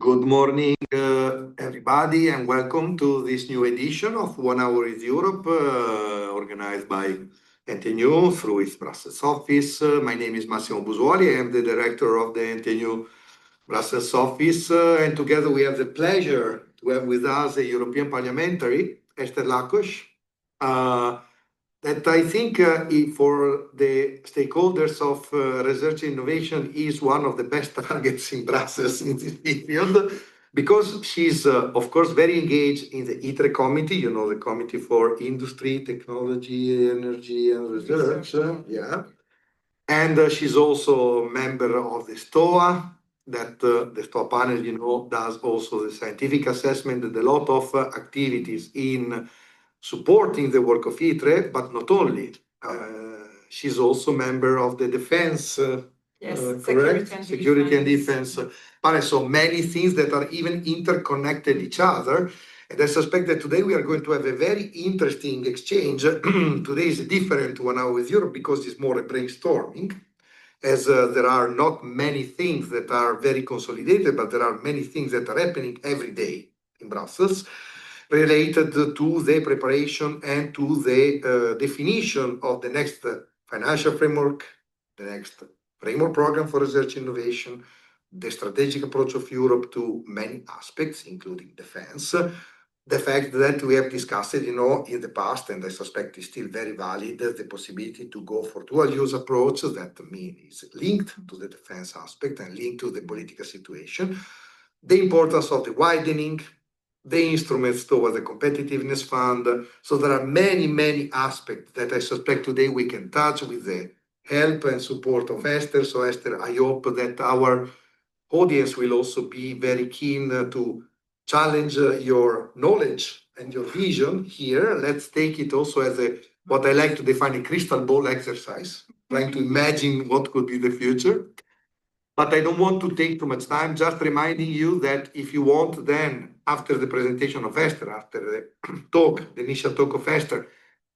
Good morning, everybody, and welcome to this new edition of 1 Hour with Europe, organized by NTNU through its Brussels office. My name is Massimo Busuoli. I am the director of the NTNU Brussels office, and together we have the pleasure to have with us a European parliamentary, Eszter Lakos, that I think for the stakeholders of research and innovation is one of the best targets in Brussels in this period, because she's, of course, very engaged in the ITRE committee, you know, the Committee for Industry, Technology, Energy and Research. Yeah. And she's also a member of the STOA, that the STOA panel, you know, does also the scientific assessment and a lot of activities in supporting the work of ITRE, but not only. She's also member of the defense, correct? Security and defense panel. So many things that are even interconnected each other. And I suspect that today we are going to have a very interesting exchange. Today is a different 1 hour with Europe because it's more a brainstorming, as there are not many things that are very consolidated, but there are many things that are happening every day in Brussels, related to the preparation and to the definition of the next financial framework, the next framework program for research and innovation, the strategic approach of Europe to many aspects, including defense. The fact that we have discussed it, you know, in the past, and I suspect is still very valid, the possibility to go for dual-use approach that means linked to the defense aspect and linked to the political situation. The importance of the widening, the instruments toward the competitiveness fund. So there are many, many aspects that I suspect today we can touch with the help and support of Eszter. So Eszter, I hope that our audience will also be very keen to challenge your knowledge and your vision here. Let's take it also as what I like to define a crystal ball exercise, trying to imagine what could be the future. But I don't want to take too much time, just reminding you that if you want then, after the presentation of Eszter, after the talk, the initial talk of Eszter,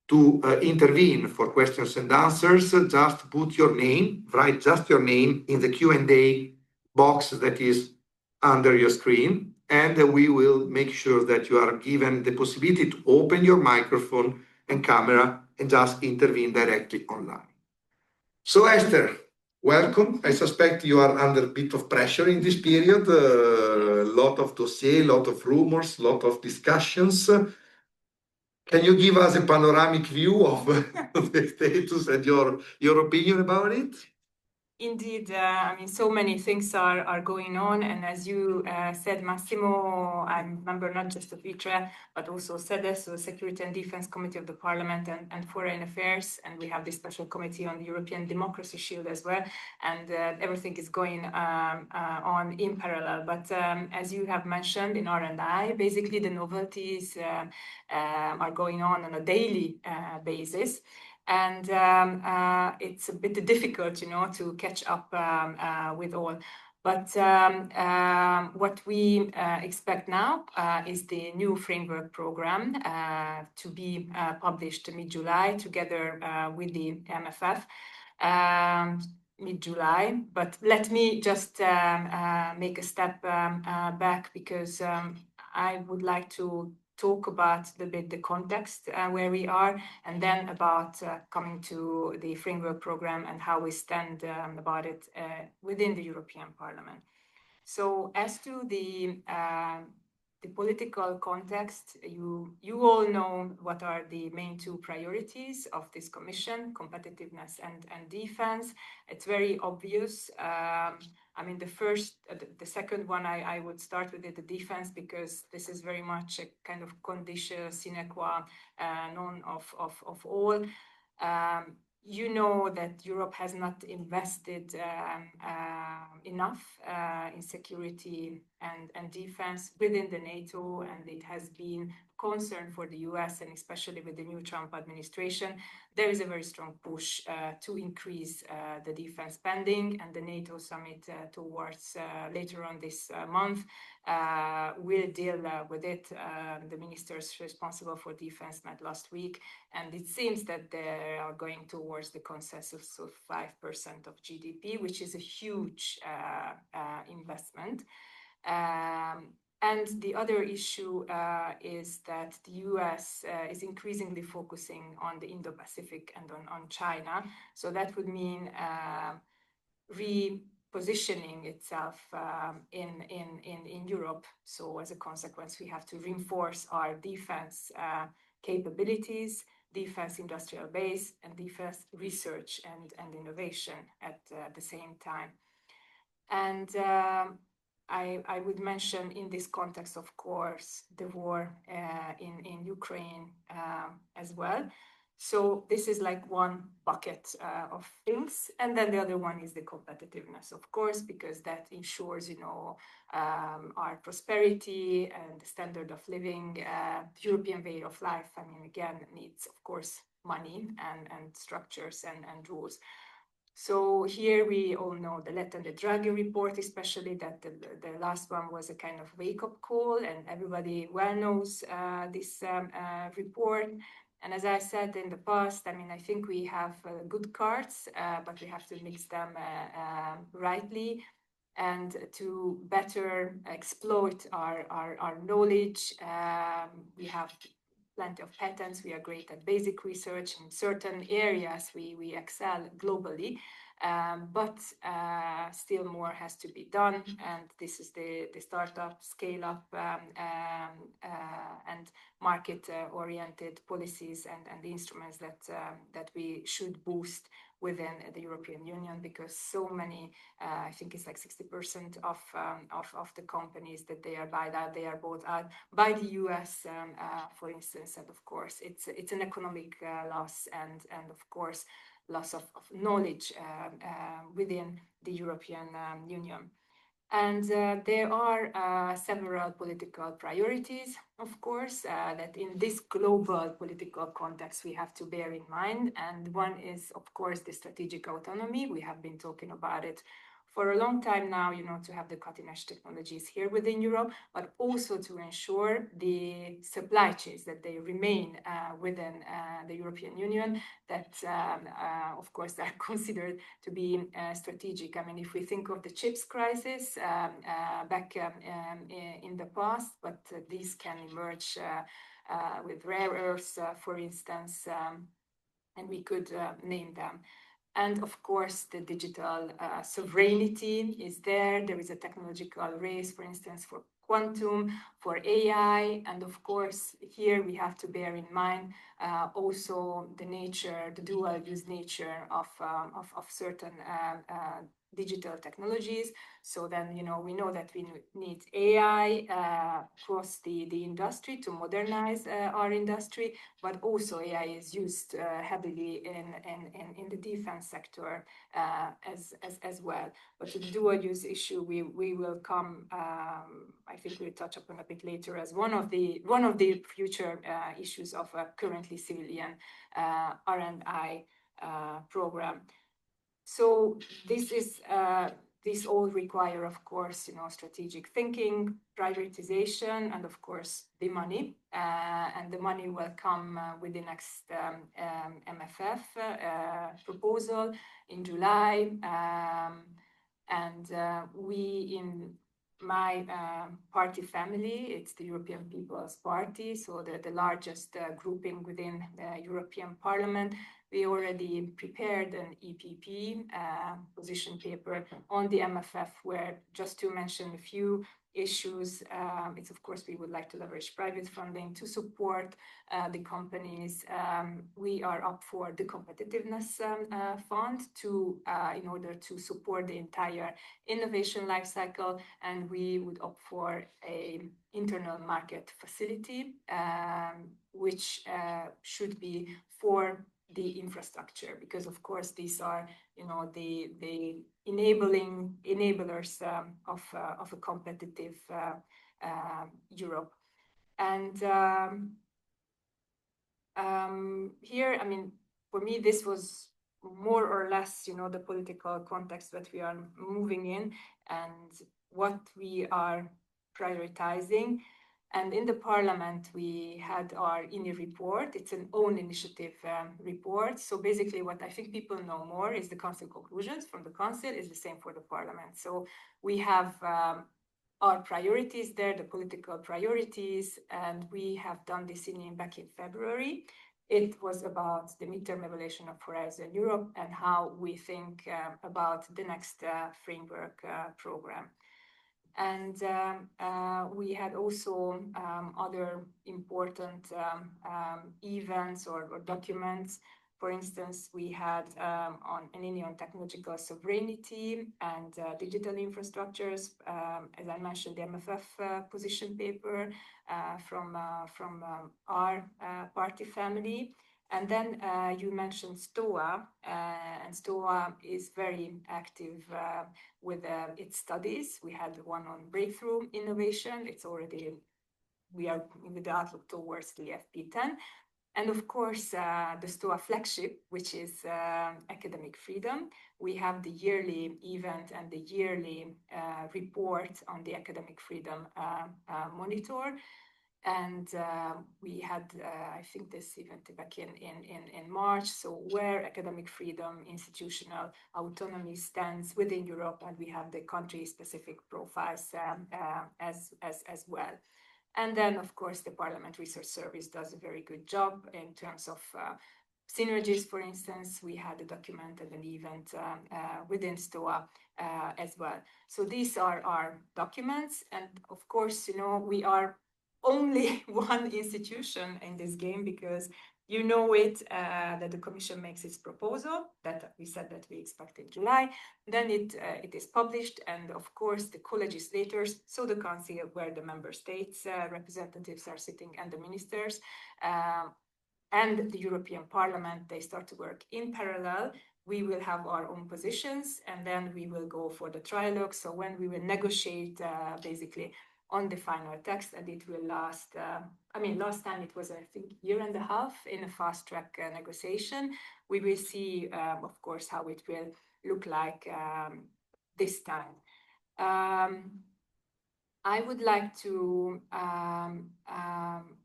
to intervene for questions and answers, just put your name, write just your name in the Q&A box that is under your screen, and we will make sure that you are given the possibility to open your microphone and camera and just intervene directly online. So Eszter, welcome. I suspect you are under a bit of pressure in this period, a lot of dossiers, a lot of rumors, a lot of discussions. Can you give us a panoramic view of the status and your opinion about it? Indeed, I mean, so many things are going on, and as you said, Massimo, I'm a member not just of ITRE, but also SEDES, so Security and Defense Committee of the Parliament and Foreign Affairs, and we have this special committee on the European Democracy Shield as well, and everything is going on in parallel. But as you have mentioned in R&I, basically the novelties are going on a daily basis. And it's a bit difficult, you know, to catch up with all. But what we expect now is the new framework program to be published mid-July together with the MFF. Mid-July, but let me just make a step back because I would like to talk about the context where we are, and then about coming to the framework program and how we stand about it within the European Parliament. So as to the political context, you all know what are the main two priorities of this commission: competitiveness and defense. It's very obvious. I mean, the second one, I would start with the defense, because this is very much a kind of condition sine qua non of all. You know that Europe has not invested enough in security and defense within the NATO, and it has been concern for the US, and especially with the new Trump administration. There is a very strong push to increase the defense spending, and the NATO summit towards later on this month will deal with it. The ministers responsible for defense met last week, and it seems that they are going towards the consensus of 5% of GDP, which is a huge investment. And the other issue is that the US is increasingly focusing on the Indo-Pacific and on China. So that would mean repositioning itself in Europe. So as a consequence, we have to reinforce our defense capabilities, defense industrial base, and defense research and innovation at the same time. And I would mention in this context, of course, the war in Ukraine as well. So this is like one bucket of things. And then the other one is the competitiveness, of course, because that ensures, our prosperity and the standard of living. The European way of life, I mean, again, needs, of course, money and structures and rules. So here we all know the Let and the Draghi report, especially that the last one was a kind of wake-up call, and everybody well knows this report. And as I said in the past, I mean, I think we have good cards, but we have to mix them rightly and to better exploit our knowledge. We have plenty of patents. We are great at basic research. In certain areas, we excel globally, but still more has to be done. And this is the startup, scale up, and market-oriented policies and the instruments that we should boost within the European Union, because so many, I think it's like 60% of the companies that they are bought out by the US, for instance. And of course, it's an economic loss and of course, loss of knowledge within the European Union. And there are several political priorities, of course, that in this global political context we have to bear in mind. And one is, of course, the strategic autonomy. We have been talking about it for a long time now, to have the cutting-edge technologies here within Europe, but also to ensure the supply chains that they remain within the European Union, that, of course, are considered to be strategic. I mean, if we think of the chips crisis back in the past, but these can emerge with rare earths, for instance, and we could name them. And of course, the digital sovereignty is there. There is a technological race, for instance, for quantum, for AI. And of course, here we have to bear in mind also the dual use nature of certain digital technologies. So then, we know that we need AI across the industry to modernize our industry, but also AI is used heavily in the defense sector as well. But to the dual use issue, we will come, I think we'll touch upon a bit later, as one of the future issues of a currently civilian R&I program. So this all require, of course, strategic thinking, prioritization, and of course the money. And the money will come with the next MFF proposal in July. And we in my party family, it's the European People's Party, so the largest grouping within the European Parliament. We already prepared an EPP position paper on the MFF, where, just to mention a few issues, it's of course we would like to leverage private funding to support the companies. We are up for the competitiveness fund in order to support the entire innovation lifecycle, and we would opt for an internal market facility, which should be for the infrastructure, because of course these are the enablers of a competitive Europe. And here, I mean, for me this was more or less the political context that we are moving in and what we are prioritizing. And in the Parliament, we had our INI report. It's an own initiative report. So basically what I think people know more is the Council conclusions from the Council is the same for the Parliament. So we have our priorities there, the political priorities, and we have done this back in February. It was about the midterm evaluation of Horizon Europe and how we think about the next framework program. And we had also other important events or documents. For instance, we had on technological sovereignty and digital infrastructures, as I mentioned, the MFF position paper from our party family. And then you mentioned STOA, and STOA is very active with its studies. We had one on breakthrough innovation. We are with the outlook towards the FP10. And of course, the STOA flagship, which is academic freedom. We have the yearly event and the yearly report on the academic freedom monitor. And we had, I think, this event back in March, so where academic freedom, institutional autonomy stands within Europe, and we have the country-specific profiles as well. And then, of course, the Parliament Research Service does a very good job in terms of synergies. For instance, we had a document and an event within STOA as well. So these are our documents, and of course, we are only one institution in this game, because that the Commission makes its proposal, that we said that we expect in July, then it is published, and of course the co-legislators, so the Council, where the member states representatives are sitting, and the ministers, and the European Parliament, they start to work in parallel. We will have our own positions, and then we will go for the trilogue, so when we will negotiate basically on the final text, and it will last, last time it was, I think, a year and a half in a fast-track negotiation. We will see, of course, how it will look like this time. I would like to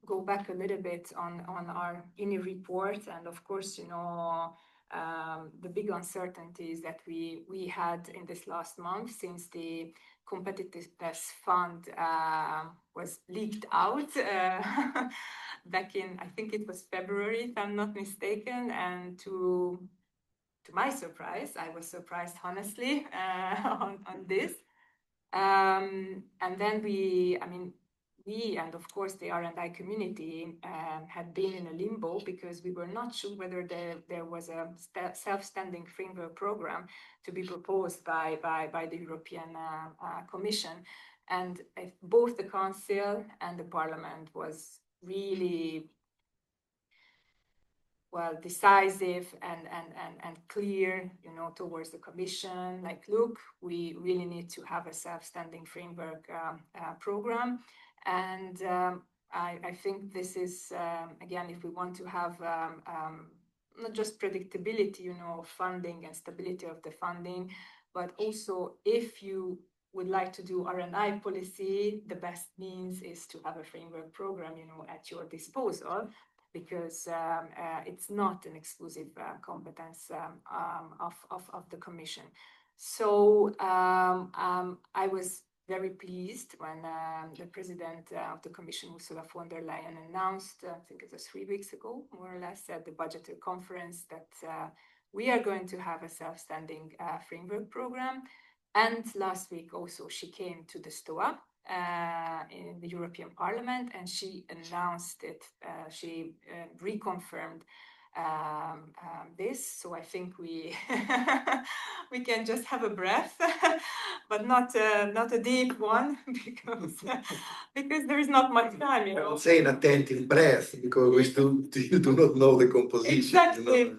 go back a little bit on our INI report, and of course, the big uncertainties that we had in this last month, since the competitiveness fund was leaked out back in, I think it was February, if I'm not mistaken, and to my surprise, I was surprised, honestly, on this. And then we and of course the R&I community had been in a limbo, because we were not sure whether there was a self-standing framework program to be proposed by the European Commission. And both the Council and the Parliament was really decisive and clear, towards the Commission, like, look, we really need to have a self-standing framework program. And I think this is, again, if we want to have not just predictability, of funding and stability of the funding, but also if you would like to do R&I policy, the best means is to have a framework program, at your disposal, because it's not an exclusive competence of the Commission. So I was very pleased when the President of the Commission, Ursula von der Leyen, announced, I think it was 3 weeks ago, more or less, at the budgetary conference, that we are going to have a self-standing framework program. And last week also she came to the STOA in the European Parliament, and she announced it, she reconfirmed this. So I think we we can just have a breath, but not a deep one, because there is not much time. I would say an attentive breath, because we still do not know the composition.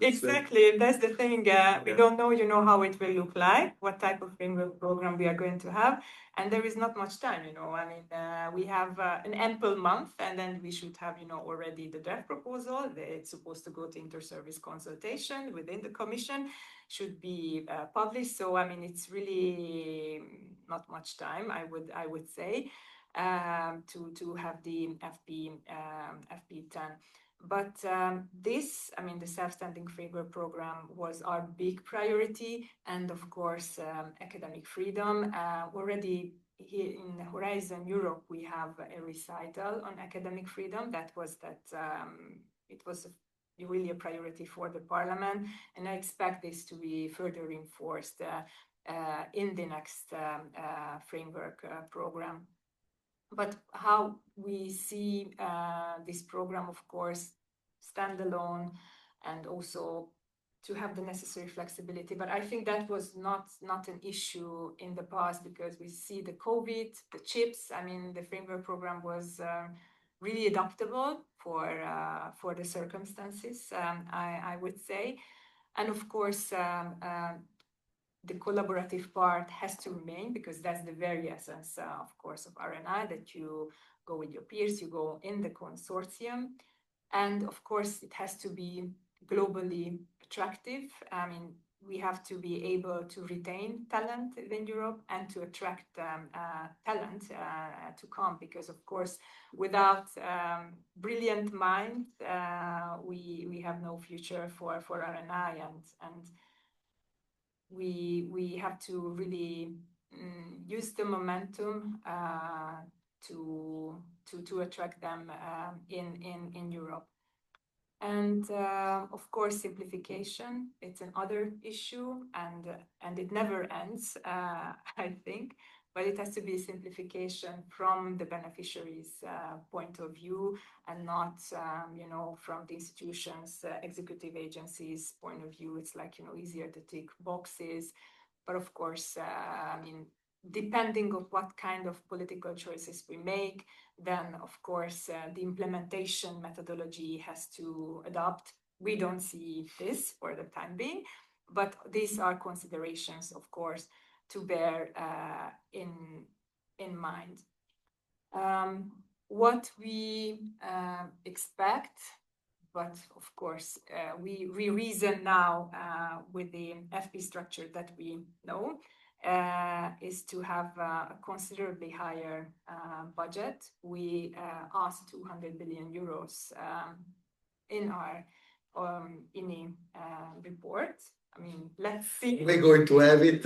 Exactly. That's the thing. We don't know, how it will look like, what type of framework program we are going to have, and there is not much time. We have an ample month, and then we should have, already the draft proposal. It's supposed to go to inter-service consultation within the Commission, should be published. So it's really not much time, I would say, to have the FP10. But this, the self-standing framework program was our big priority, and of course academic freedom. Already here in Horizon Europe, we have a recital on academic freedom. It was really a priority for the Parliament, and I expect this to be further reinforced in the next framework program. But how we see this program, of course, standalone, and also to have the necessary flexibility. But I think that was not an issue in the past, because we see the COVID, the chips. I mean, the framework program was really adaptable for the circumstances, I would say. And of course, the collaborative part has to remain, because that's the very essence, of course, of RNI, that you go with your peers, you go in the consortium. And of course, it has to be globally attractive. I mean, we have to be able to retain talent in Europe and to attract talent to come, because of course, without brilliant minds, we have no future for RNI, and we have to really use the momentum to attract them in Europe. And of course, simplification, it's another issue, and it never ends, I think, but it has to be simplification from the beneficiaries' point of view, and not, from the institutions, executive agencies' point of view. It's like, easier to tick boxes, but of course, depending on what kind of political choices we make, then of course the implementation methodology has to adapt. We don't see this for the time being, but these are considerations, of course, to bear in mind. What we expect, but of course we reason now with the FP structure that we know, is to have a considerably higher budget. We asked 200 billion euros in our INI report. I mean, let's see. We're going to have it.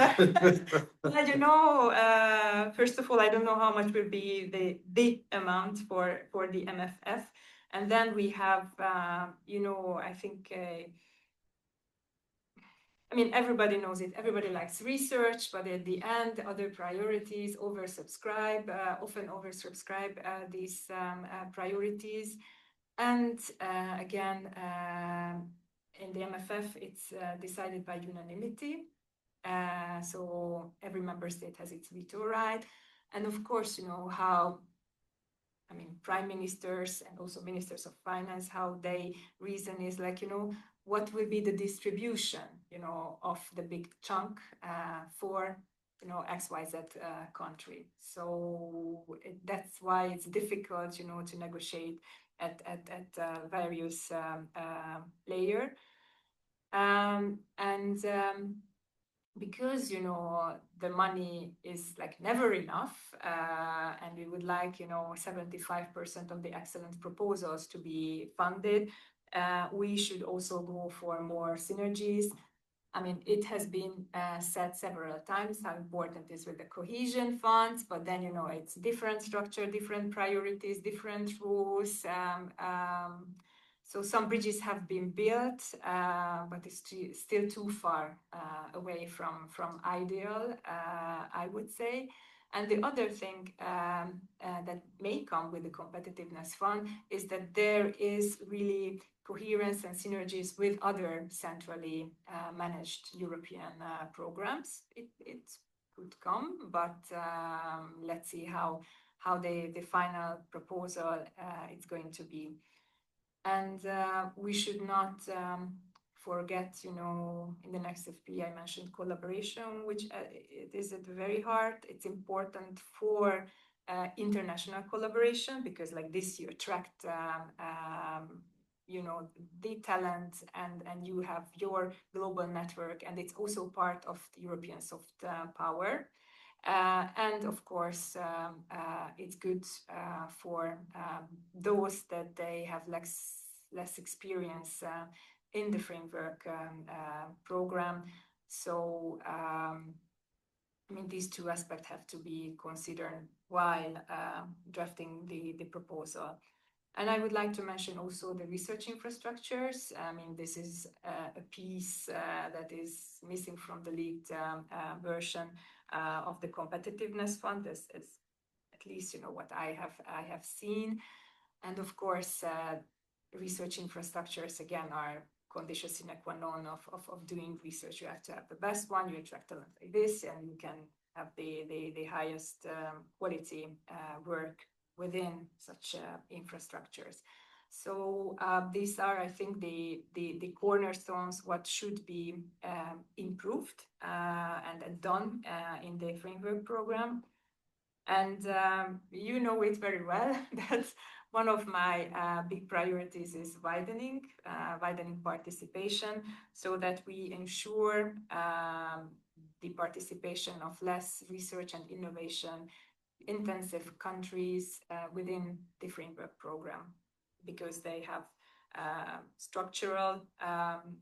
First of all, I don't know how much will be the amount for the MFF. And then we have, I think, everybody knows it. Everybody likes research, but at the end, other priorities often oversubscribe these priorities. And again, in the MFF, it's decided by unanimity. So every member state has its veto right. And of course, how prime ministers and also ministers of finance, how they reason is like, what will be the distribution, of the big chunk for, XYZ country. So that's why it's difficult, to negotiate at various layer. Because the money is like never enough, and we would like 75% of the excellent proposals to be funded, we should also go for more synergies. It has been said several times how important it is with the cohesion funds, but then it's different structure, different priorities, different rules. So some bridges have been built, but it's still too far away from ideal, I would say. And the other thing that may come with the competitiveness fund is that there is really coherence and synergies with other centrally managed European programs. It could come, but let's see how the final proposal is going to be. And we should not forget, in the next FP, I mentioned collaboration, which it is at the very heart. It's important for international collaboration, because like this, you attract, the talent, and you have your global network, and it's also part of the European soft power. And of course, it's good for those that they have less experience in the framework program. So I mean, these two aspects have to be considered while drafting the proposal. And I would like to mention also the research infrastructures. I mean, this is a piece that is missing from the leaked version of the competitiveness fund, as at least, you know, what I have seen. And of course, research infrastructures, again, are condition sine qua non of doing research. You have to have the best one, you attract talent like this, and you can have the highest quality work within such infrastructures. So these are, I think, the cornerstones, what should be improved and done in the framework program. And you know it very well that one of my big priorities is widening participation, so that we ensure the participation of less research and innovation intensive countries within the framework program, because they have structural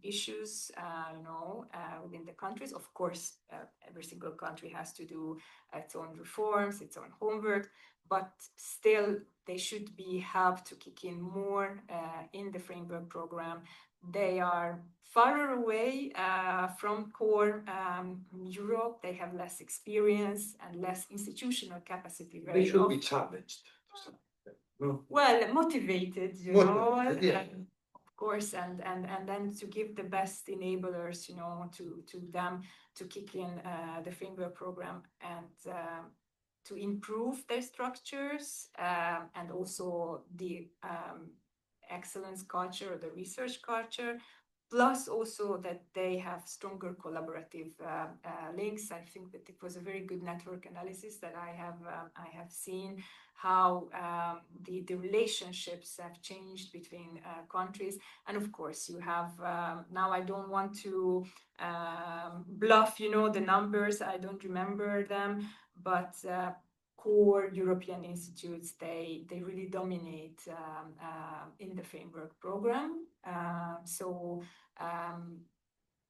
issues, within the countries. Of course, every single country has to do its own reforms, its own homework, but still they should be helped to kick in more in the framework program. They are far away from core Europe. They have less experience and less institutional capacity. They should be challenged. No. Well, motivated, you know, yeah. of course, and then to give the best enablers, you know, to them to kick in the framework program and to improve their structures and also the excellence culture or the research culture, plus also that they have stronger collaborative links. I think that it was a very good network analysis that I have seen how the relationships have changed between countries. And of course, you have now I don't want to bluff, you know, the numbers. I don't remember them, but core European institutes, they really dominate in the framework program. So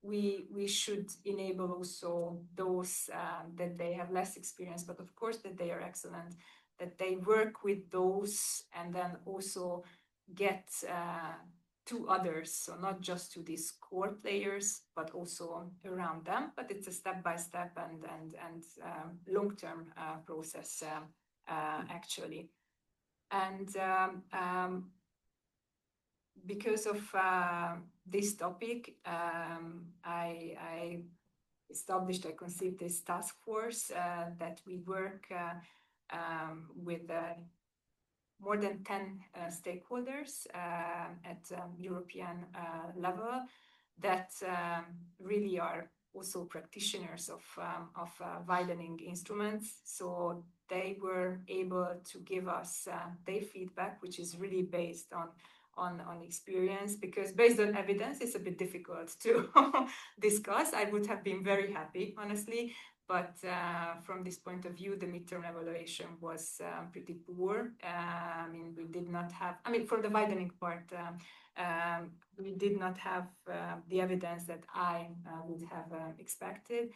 we should enable also those that they have less experience, but of course that they are excellent, that they work with those and then also get to others, so not just to these core players, but also around them. But it's a step-by-step and long-term process actually. And because of this topic, I conceived this task force that we work with more than 10 stakeholders at European level that really are also practitioners of widening instruments. So they were able to give us their feedback, which is really based on experience, because based on evidence, it's a bit difficult to discuss. I would have been very happy, honestly. But from this point of view, the midterm evaluation was pretty poor. I mean, we did not have, for the widening part, we did not have the evidence that I would have expected.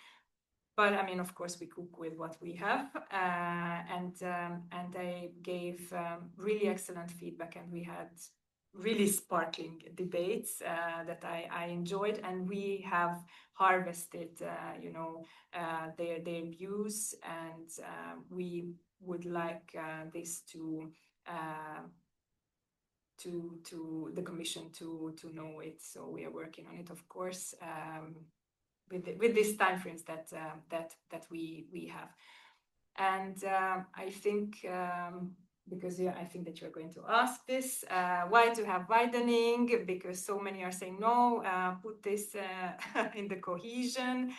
But I mean, of course, we cook with what we have, and they gave really excellent feedback, and we had really sparkling debates that I enjoyed, and we have harvested, their views, and we would like this to the Commission to know it. So we are working on it, of course, with these timeframes that we have, and I think. Because I think that you're going to ask this, why to have widening? Because so many are saying no, put this in the cohesion.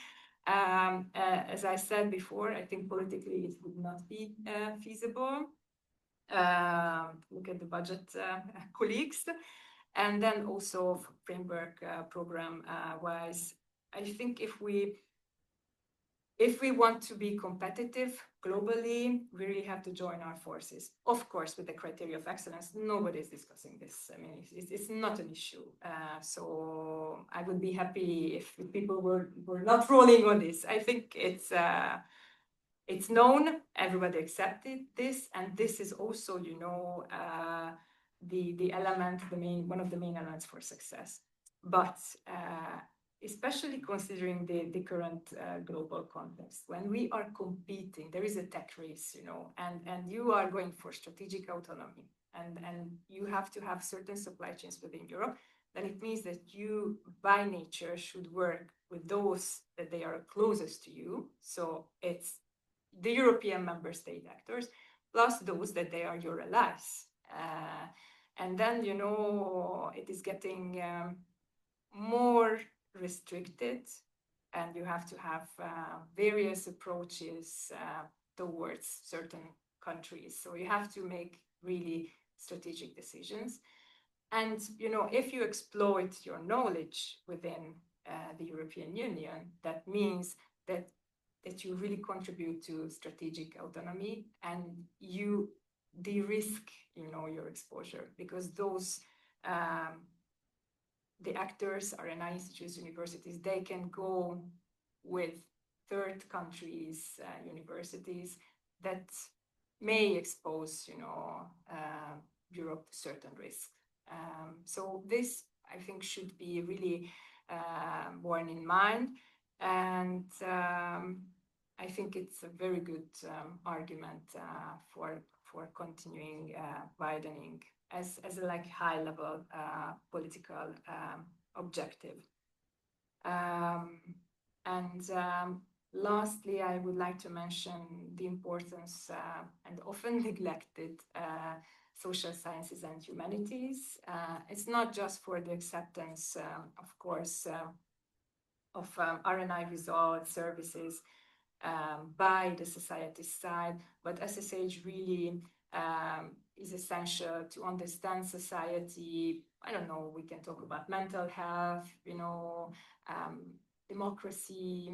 As I said before, I think politically it would not be feasible. Look at the budget colleagues. And then also framework program wise, I think if we want to be competitive globally, we really have to join our forces. Of course, with the criteria of excellence, nobody is discussing this. I mean, it's not an issue. So I would be happy if people were not rolling on this. I think it's it's known, everybody accepted this, and this is also, you know, the element, one of the main elements for success. But especially considering the current global context, when we are competing, there is a tech race, you know, and you are going for strategic autonomy, and you have to have certain supply chains within Europe, then it means that you, by nature, should work with those that they are closest to you. So it's the European member state actors, plus those that they are your allies. And then, you know, it is getting more restricted, and you have to have various approaches towards certain countries. So you have to make really strategic decisions. And, you know, if you exploit your knowledge within the European Union, that means that you really contribute to strategic autonomy, and you de-risk, you know, your exposure, because those the actors, RNI institutes, universities, they can go with third countries, universities that may expose, you know, Europe to certain risks. So this, I think, should be really borne in mind, and I think it's a very good argument for continuing widening as a like high level political objective. Lastly, I would like to mention the importance and often neglected social sciences and humanities. It's not just for the acceptance, of course, of RNI results, services by the society side, but SSH really is essential to understand society. I don't know, we can talk about mental health, you know, democracy,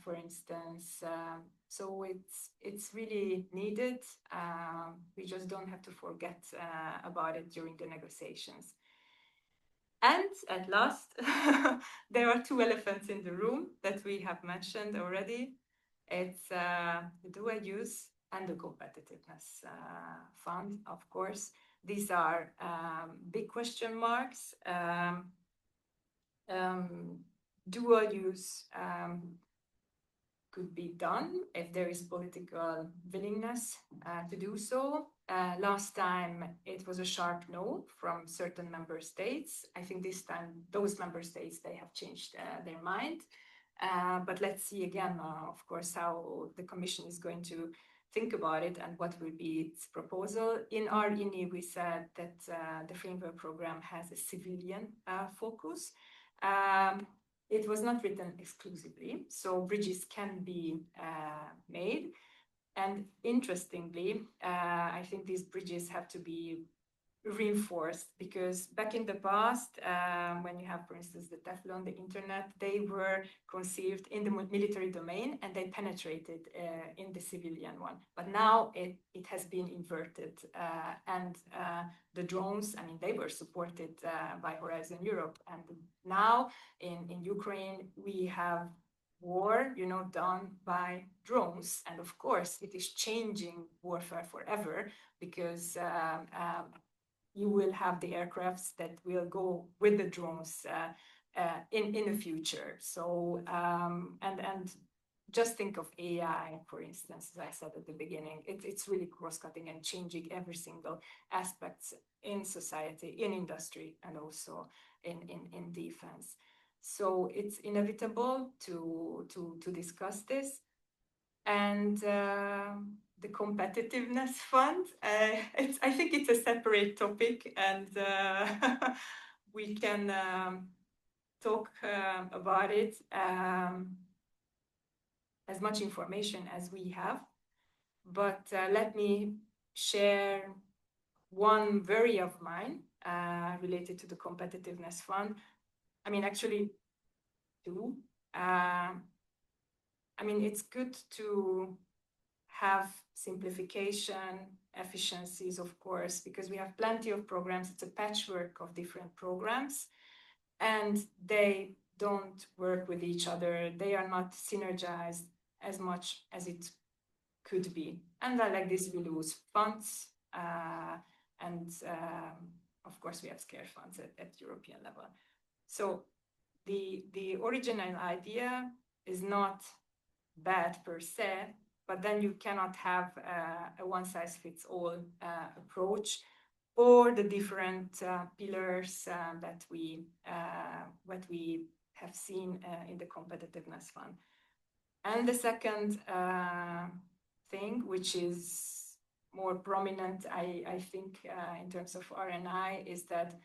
for instance. So it's really needed. We just don't have to forget about it during the negotiations. And at last, there are two elephants in the room that we have mentioned already. It's the dual use and the competitiveness fund, of course. These are big question marks. Dual use could be done if there is political willingness to do so. Last time it was a sharp no from certain member states. I think this time those member states, they have changed their mind. But let's see again, of course, how the Commission is going to think about it and what will be its proposal. In our INI, we said that the framework program has a civilian focus. It was not written exclusively, so bridges can be made. And interestingly, I think these bridges have to be reinforced, because back in the past, when you have, for instance, the Teflon, the internet, they were conceived in the military domain and they penetrated in the civilian one. But now it has been inverted, and the drones, I mean, they were supported by Horizon Europe, and now in Ukraine we have war, you know, done by drones, and of course it is changing warfare forever, because you will have the aircrafts that will go with the drones in the future. So and just think of AI, for instance, as I said at the beginning, it's really cross-cutting and changing every single aspects in society, in industry, and also in defense. So it's inevitable to discuss this. And the competitiveness fund, I think it's a separate topic, and we can talk about it, as much information as we have. But let me share one worry of mine related to the competitiveness fund. I mean, actually two. I mean, it's good to have simplification, efficiencies, of course, because we have plenty of programs. It's a patchwork of different programs, and they don't work with each other. They are not synergized as much as it could be. And like this, we lose funds. And of course, we have scarce funds at European level. So the original idea is not bad per se, but then you cannot have a one-size-fits-all approach, or the different pillars that we have seen in the competitiveness fund. And the second thing, which is more prominent, I think, in terms of R&I, is that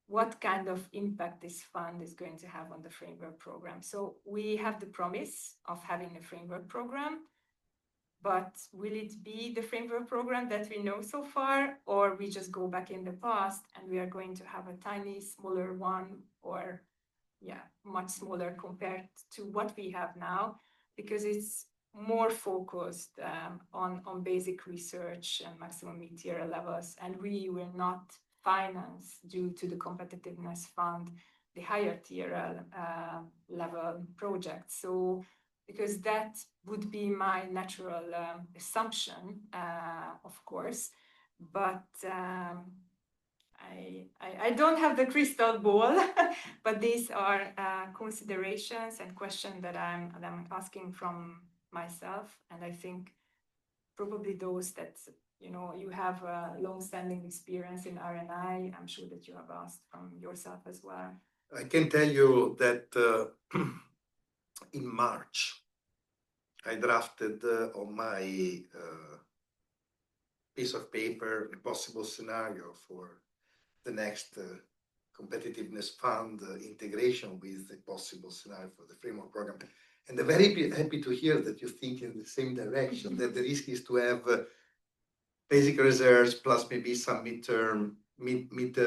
what kind of impact this fund is going to have on the framework program. So we have the promise of having a framework program, but will it be the framework program that we know so far, or we just go back in the past and we are going to have a tiny, smaller one, or much smaller compared to what we have now, because it's more focused on basic research and maximum material levels, and we will not finance, due to the competitiveness fund, the higher TRL level projects. So because that would be my natural assumption, of course, but I don't have the crystal ball, but these are considerations and questions that I'm asking from myself, and I think probably those that you have a long-standing experience in R&I, I'm sure that you have asked from yourself as well. I can tell you that in March, I drafted on my piece of paper a possible scenario for the next competitiveness fund integration with a possible scenario for the framework program. And I'm very happy to hear that you think in the same direction, that the risk is to have basic research plus maybe some mid-TRL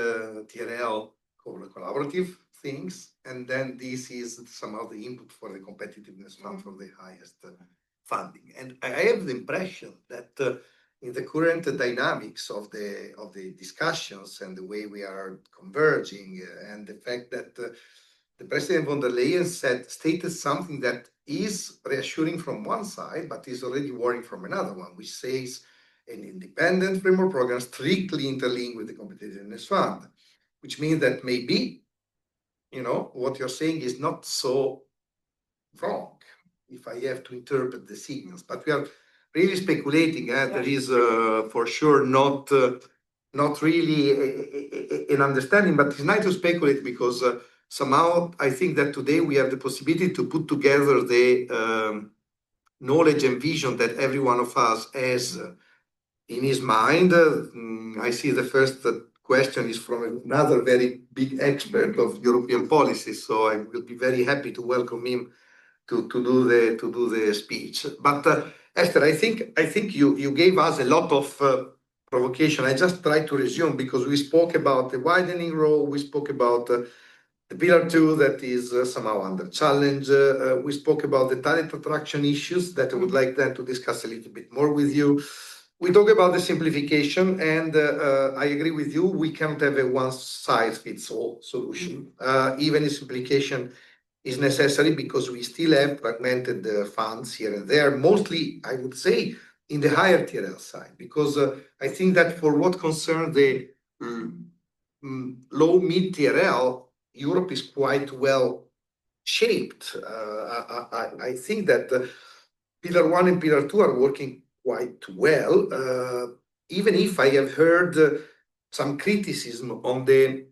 collaborative things. And then this is somehow the input for the competitiveness fund for the highest funding. And I have the impression that in the current dynamics of the discussions and the way we are converging, and the fact that the President von der Leyen stated something that is reassuring from one side, but is already worrying from another one, which says an independent framework program strictly interlinked with the competitiveness fund, which means that maybe, what you're saying is not so wrong, if I have to interpret the signals. But we are really speculating. There is for sure not really an understanding, but it's nice to speculate, because somehow I think that today we have the possibility to put together the knowledge and vision that every one of us has in his mind. I see the first question is from another very big expert of European policy, so I will be very happy to welcome him to do the speech. But Esther, I think you gave us a lot of provocation. I just try to resume, because we spoke about the widening role, we spoke about the pillar 2 that is somehow under challenge. We spoke about the talent attraction issues that I would like then to discuss a little bit more with you. We talk about the simplification, and I agree with you, we can't have a one-size-fits-all solution. Even if simplification is necessary, because we still have fragmented funds here and there, mostly, I would say, in the higher TRL side, because I think that for what concerns the low mid TRL, Europe is quite well shaped. I think that Pillar 1 and Pillar 2 are working quite well, even if I have heard some criticism on the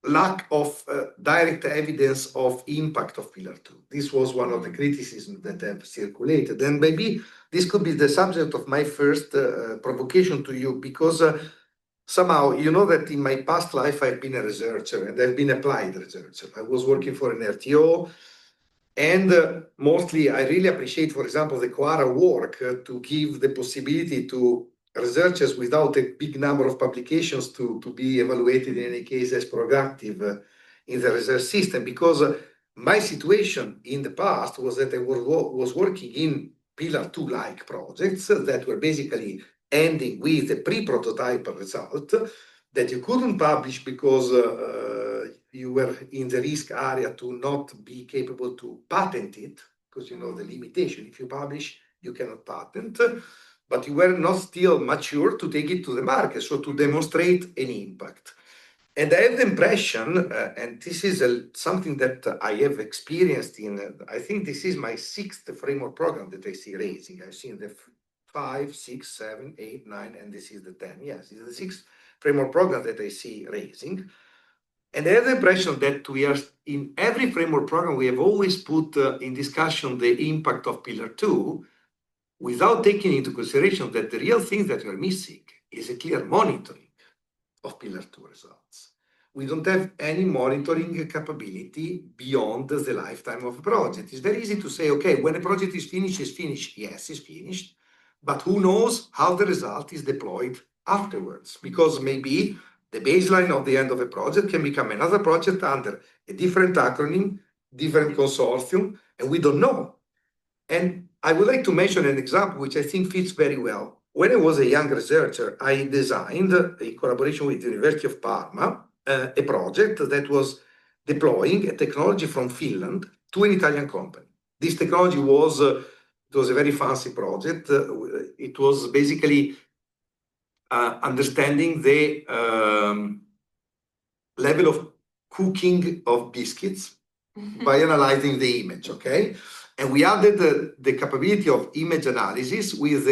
lack of direct evidence of impact of Pillar 2. This was one of the criticisms that have circulated. And maybe this could be the subject of my first provocation to you, because somehow, that in my past life, I've been a researcher, and I've been applied researcher. I was working for an RTO, and mostly I really appreciate, for example, the Quara work to give the possibility to researchers without a big number of publications to be evaluated in any case as productive in the research system. Because my situation in the past was that I was working in Pillar 2-like projects that were basically ending with a pre-prototype result that you couldn't publish because you were in the risk area to not be capable to patent it, because the limitation. If you publish, you cannot patent, but you were not still mature to take it to the market, so to demonstrate an impact. And I have the impression, and this is something that I have experienced I think this is my 6th framework program that I see raising. I've seen the 5, 6, 7, 8, 9, and this is the 10. Yes, it's the 6th framework program that I see raising. And I have the impression that we are, in every framework program, we have always put in discussion the impact of Pillar 2 without taking into consideration that the real thing that we are missing is a clear monitoring of Pillar 2 results. We don't have any monitoring capability beyond the lifetime of a project. It's very easy to say, okay, when a project is finished, it's finished. Yes, it's finished. But who knows how the result is deployed afterwards? Because maybe the baseline of the end of a project can become another project under a different acronym, different consortium, and we don't know. And I would like to mention an example which I think fits very well. When I was a young researcher, I designed, in collaboration with the University of Parma, a project that was deploying a technology from Finland to an Italian company. This technology was a very fancy project. It was basically understanding the level of cooking of biscuits by analyzing the image, okay? And we added the capability of image analysis with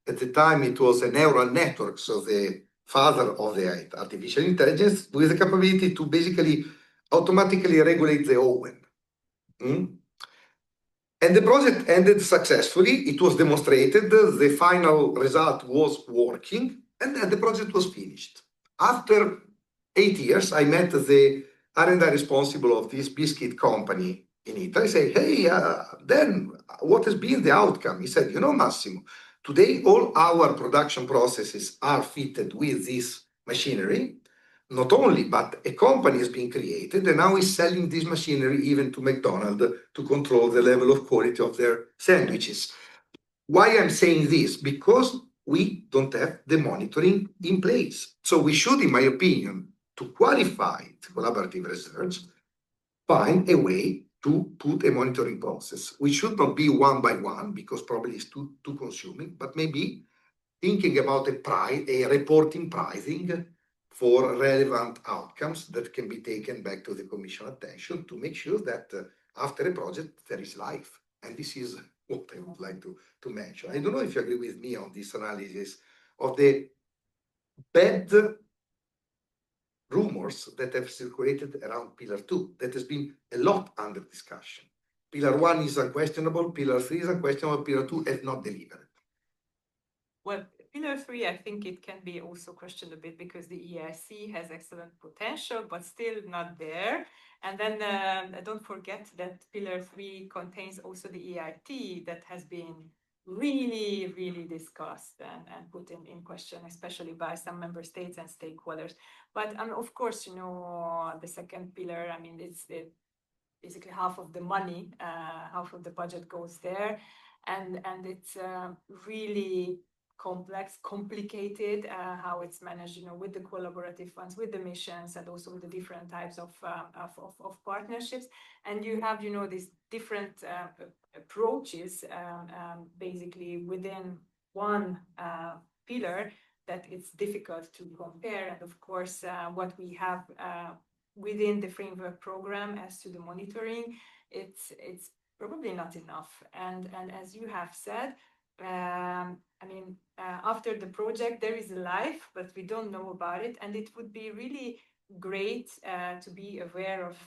at the time it was a neural network, so the father of the artificial intelligence, with the capability to basically automatically regulate the oven. And the project ended successfully. It was demonstrated, the final result was working, and then the project was finished. After 8 years, I met the R&D responsible of this biscuit company in Italy. I say, hey, then what has been the outcome? He said, Massimo, today all our production processes are fitted with this machinery. Not only, but a company has been created and now is selling this machinery even to McDonald's to control the level of quality of their sandwiches. Why I'm saying this? Because we don't have the monitoring in place. So we should, in my opinion, to qualify collaborative research, find a way to put a monitoring process. We should not be one by one because probably it's too consuming, but maybe thinking about a reporting pricing for relevant outcomes that can be taken back to the Commission attention to make sure that after a project there is life. And this is what I would like to mention. I don't know if you agree with me on this analysis of the bad rumors that have circulated around Pillar 2. That has been a lot under discussion. Pillar 1 is unquestionable, Pillar 3 is unquestionable, Pillar 2 has not delivered. Well, Pillar 3, I think it can be also questioned a bit because the EIC has excellent potential, but still not there. And then don't forget that Pillar 3 contains also the EIT that has been really, really discussed and put in question, especially by some member states and stakeholders. But of course, the second pillar, I mean, it's basically half of the money, half of the budget goes there. And it's really complex, complicated, how it's managed, with the collaborative funds, with the missions, and also with the different types of partnerships. And you have, these different approaches, basically within one pillar that it's difficult to compare. And of course, what we have within the framework program as to the monitoring, it's probably not enough. And as you have said, after the project, there is a life, but we don't know about it. And it would be really great to be aware of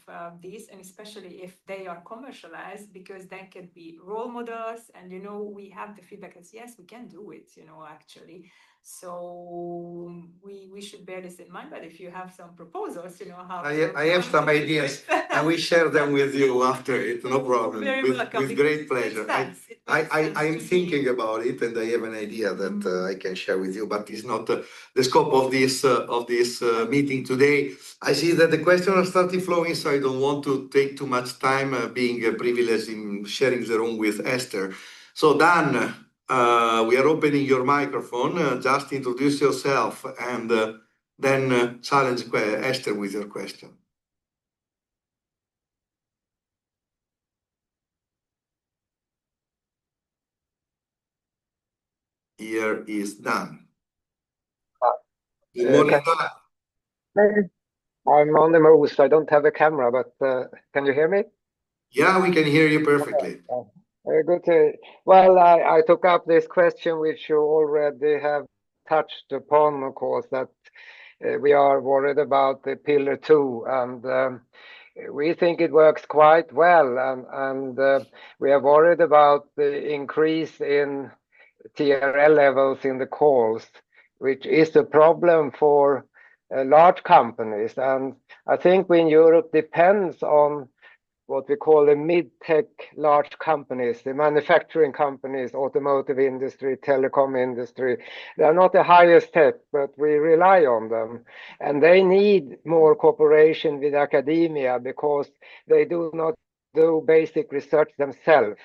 these, and especially if they are commercialized, because that could be role models. And, we have the feedback as, yes, we can do it, actually. So we should bear this in mind. But if you have some proposals, how I have some ideas, and we share them with you after it. No problem. With great pleasure. I'm thinking about it, and I have an idea that I can share with you. But it's not the scope of this meeting today. I see that the questions are starting flowing, so I don't want to take too much time, being privileged in sharing the room with Esther. So Dan, we are opening your microphone. Just introduce yourself and then challenge Esther with your question. here is Dan. Uh, Good morning, Dan. I'm on the move, so I don't have a camera, but can you hear me? Yeah, we can hear you perfectly. Good. Well, I took up this question, which you already have touched upon, of course, that we are worried about the pillar 2, and we think it works quite well, and we are worried about the increase in TRL levels in the calls, which is a problem for large companies. And I think we in Europe depends on what we call the mid-tech large companies, the manufacturing companies, automotive industry, telecom industry. They are not the highest tech, but we rely on them. And they need more cooperation with academia because they do not do basic research themselves.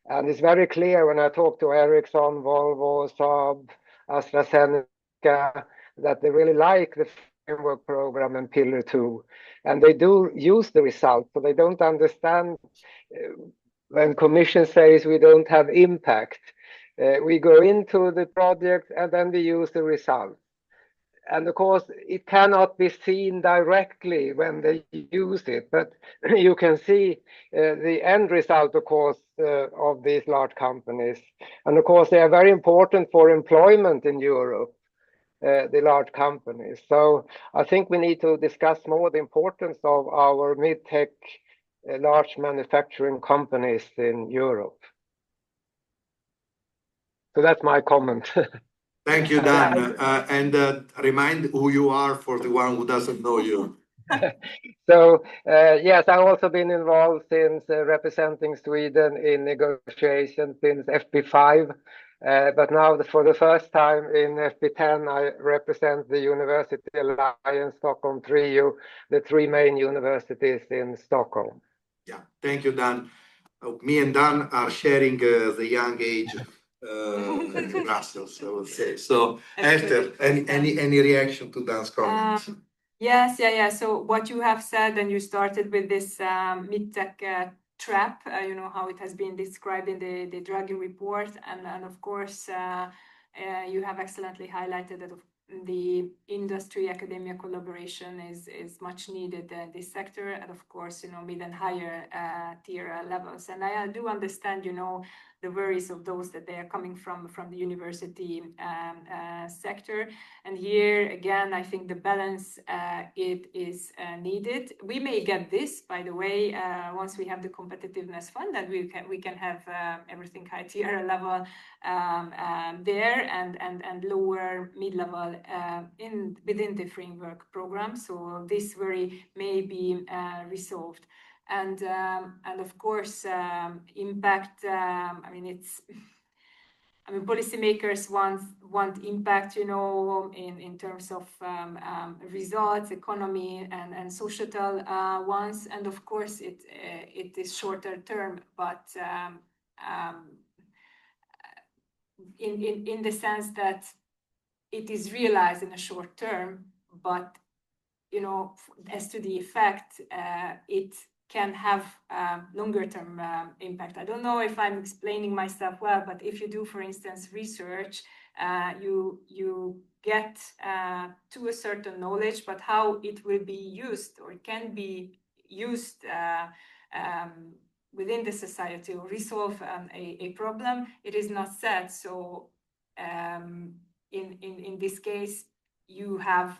And it's very clear when I talk to Ericsson, Volvo, Saab, AstraZeneca, that they really like the framework program and pillar 2. And they do use the results, so they don't understand when Commission says we don't have impact. We go into the project and then we use the results. And of course, it cannot be seen directly when they use it, but you can see the end result, of course, of these large companies. And of course, they are very important for employment in Europe, the large companies. So I think we need to discuss more the importance of our mid-tech large manufacturing companies in Europe. So that's my comment. Thank you, Dan. And remind who you are for the one who doesn't know you. So, yes, I've also been involved since representing Sweden in negotiations since FP5. But now, for the first time in FP10, I represent the University Alliance Stockholm TRIU, the 3 main universities in Stockholm. Yeah, thank you, Dan. Me and Dan are sharing the young age in Brussels, I would say. So, Eszter, any reaction to Dan's comments? Yes. So what you have said, and you started with this mid-tech trap, you know, how it has been described in the Draghi report. And of course, you have excellently highlighted that the industry academia collaboration is much needed in this sector, and of course, you know, mid and higher tier levels. And I do understand, you know, the worries of those that they are coming from the university sector. And here again, I think the balance it is needed. We may get this, by the way, once we have the competitiveness fund, that we can have everything high tier level there and lower mid-level within the framework program. So this worry may be resolved. And of course, impact. Policymakers want impact, you know, in terms of results, economy, and societal ones. And of course, it is shorter term, but in the sense that it is realized in a short term, but you know, as to the effect, it can have longer term impact. I don't know if I'm explaining myself well, but if you do, for instance, research, you get to a certain knowledge, but how it will be used or can be used within the society or resolve a problem, it is not set. So in this case, you have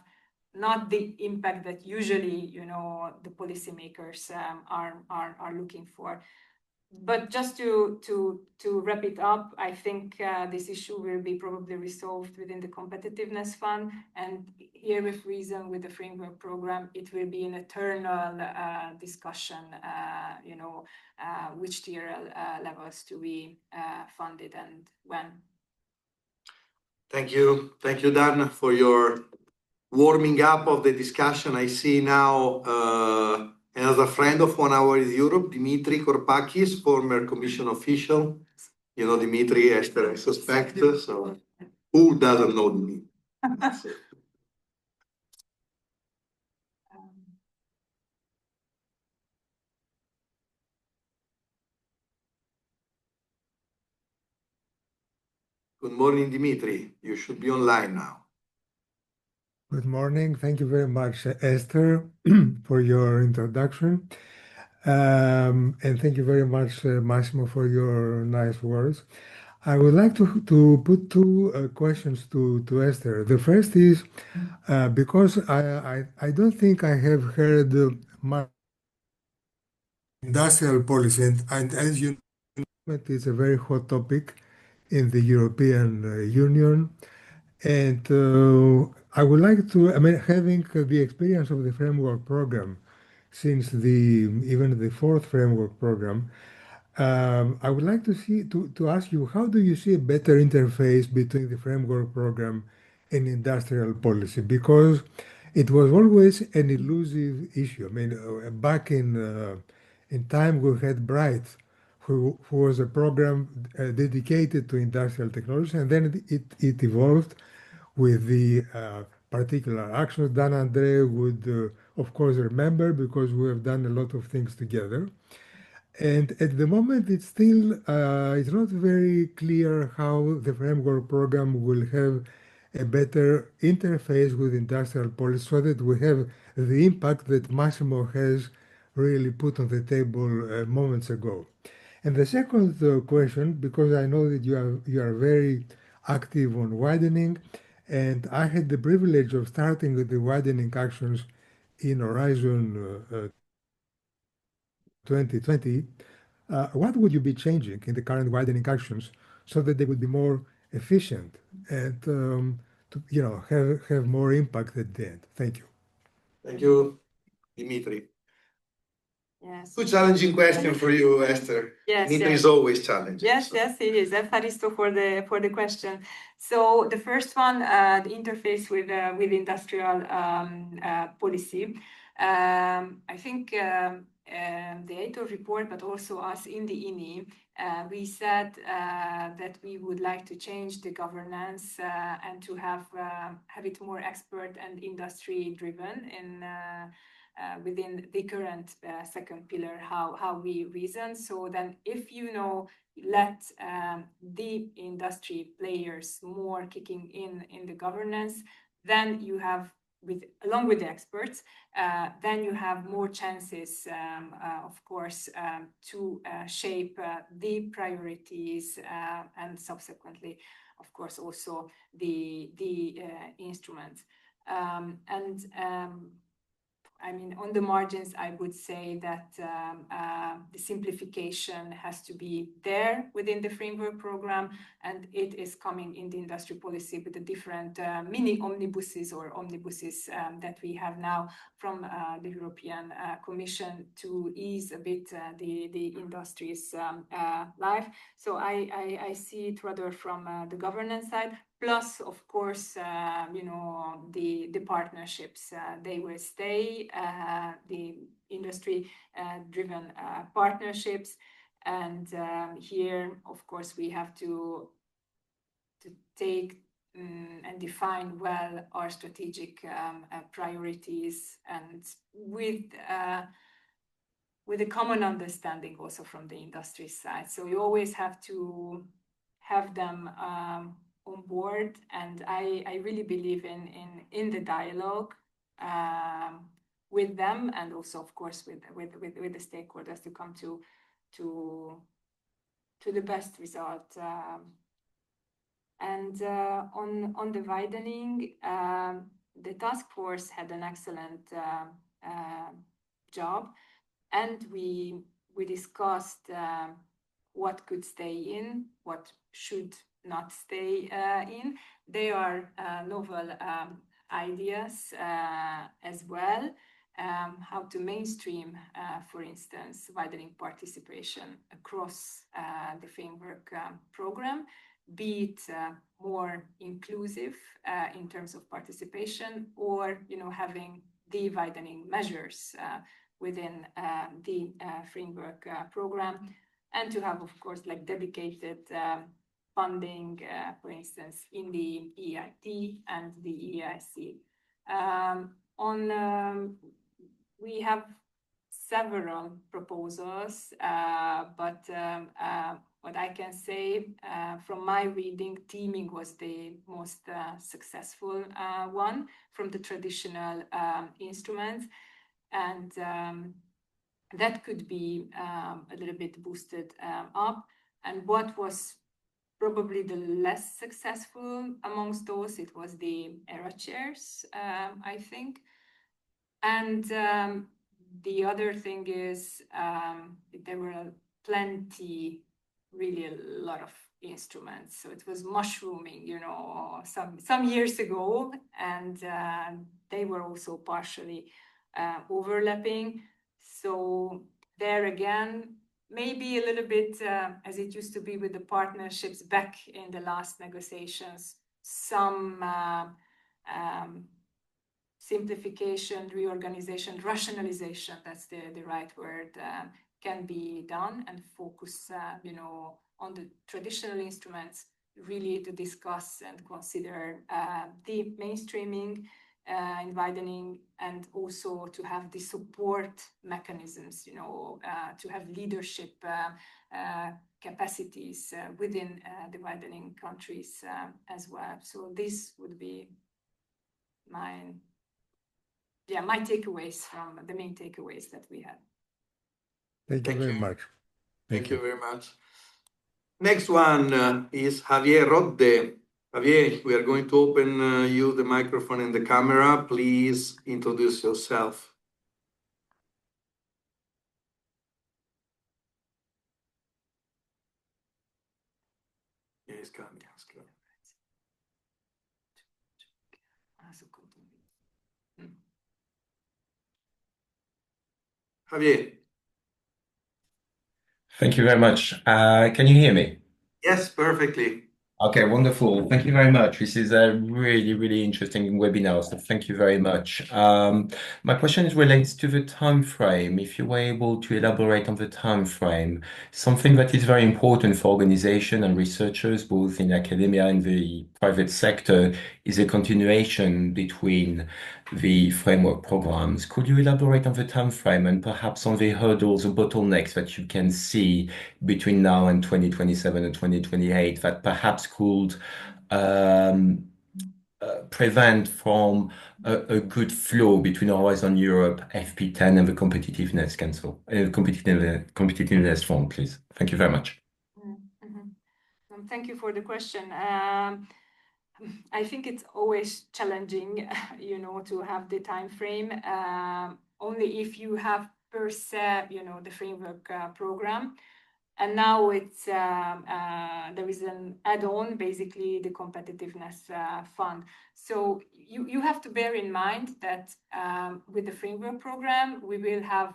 not the impact that usually, you know, the policymakers are looking for. But just to wrap it up, I think this issue will be probably resolved within the competitiveness fund, and here with reason with the framework program, it will be an eternal discussion, you know, which tier levels to be funded and when. Thank you, Dan, for your warming up of the discussion. I see now another friend of 1 Hour is Europe, Dimitri Korpakis, former commission official. You know Dimitri, Eszter, I suspect. So who doesn't know Dimitri? Good morning, Dimitri. You should be online now. Good morning. Thank you very much, Esther, for your introduction. And thank you very much, Massimo, for your nice words. I would like to put two questions to Esther. The first is because I don't think I have heard much industrial policy, and as you know, it's a very hot topic in the European Union. And I would like to, I mean, having the experience of the framework program since even the fourth framework program, I would like to ask you, how do you see a better interface between the framework program and industrial policy? Because it was always an elusive issue. I mean, back in time we had Bright, who was a program dedicated to industrial technology, and then it evolved with the particular actions. Dan Andre would, of course, remember because we have done a lot of things together. And at the moment, it's not very clear how the framework program will have a better interface with industrial policy so that we have the impact that Massimo has really put on the table moments ago. And the second question, because I know that you are very active on widening, and I had the privilege of starting with the widening actions in Horizon 2020. What would you be changing in the current widening actions so that they would be more efficient and have more impact at the end? Thank you. Thank you, Dimitri. Yes. Two challenging question for you, Esther. Yes, Dimitri yes. is always challenging. Yes, so. yes, it is. Evharisto for the question. So the first one, the interface with industrial policy. I think the ATO report, but also us in the INI, we said that we would like to change the governance and to have it more expert and industry driven in within the current second pillar, how we reason. So then if let the industry players more kicking in the governance, then you have along with the experts, then you have more chances, of course, to shape the priorities and subsequently, of course, also the instruments. I mean, on the margins, I would say that the simplification has to be there within the framework program, and it is coming in the industry policy with the different mini omnibuses or omnibuses that we have now from the European Commission to ease a bit the industry's life. So I see it rather from the governance side. Plus, of course, the partnerships, they will stay, the industry-driven partnerships. And here, of course, we have to take and define well our strategic priorities and with a common understanding also from the industry side. So you always have to have them on board, and I really believe in the dialogue with them, and also of course with the stakeholders to come to the best result. And on the widening, the task force had an excellent job, and we discussed what could stay in, what should not stay in. They are novel ideas as well, how to mainstream, for instance, widening participation across the framework program, be it more inclusive in terms of participation, or having the widening measures within the framework program, and to have, of course, like dedicated funding, for instance, in the EIT and the EIC. We have several proposals, but what I can say from my reading, teaming was the most successful one from the traditional instruments, and that could be a little bit boosted up. And what was probably the less successful amongst those, it was the ERA chairs, I think. And the other thing is there were plenty, really a lot of instruments. So it was mushrooming, you know, some years ago, and they were also partially overlapping. So there again, maybe a little bit as it used to be with the partnerships back in the last negotiations, some simplification, reorganization, rationalization, that's the right word, can be done, and focus, you know, on the traditional instruments, really to discuss and consider the mainstreaming in widening, and also to have the support mechanisms, you know, to have leadership capacities within the widening countries as well. So this would be my takeaways from the main takeaways that we had. Thank you very much. Thank you very much. Next one is Javier Rodde. Javier, we are going to open you the microphone and the camera. Please introduce yourself. Yes, come. Javier. Thank you very much. Can you hear me? Yes, perfectly. Okay, wonderful. Thank you very much. This is a really, really interesting webinar, so thank you very much. My question relates to the time frame. If you were able to elaborate on the time frame, something that is very important for organizations and researchers, both in academia and the private sector, is a continuation between the framework programs. Could you elaborate on the time frame and perhaps on the hurdles or bottlenecks that you can see between now and 2027 and 2028 that perhaps could prevent from a good flow between Horizon Europe, FP10, and the Competitiveness Council, Competitiveness Fund, please? Thank you very much. Thank you for the question. I think it's always challenging, you know, to have the time frame. Only if you have per se, you know, the framework program. And now it's there is an add-on, basically the competitiveness fund. So you have to bear in mind that with the framework program, we will have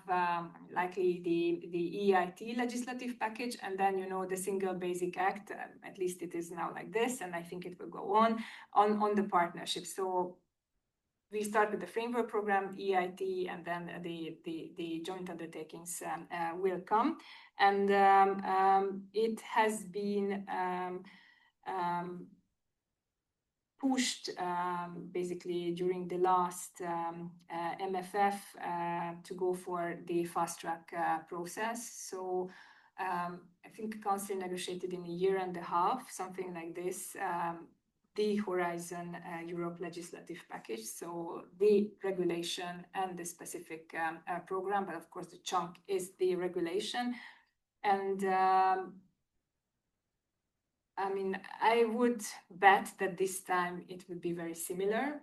likely the EIT legislative package, and then, you know, the Single Basic Act. At least it is now like this, and I think it will go on the partnership. So we start with the framework program, EIT, and then the joint undertakings will come. And it has been pushed basically during the last MFF to go for the fast track process. So I think the Council negotiated in a year and a half, something like this, the Horizon Europe legislative package, so the regulation and the specific program, but of course the chunk is the regulation. And I mean, I would bet that this time it would be very similar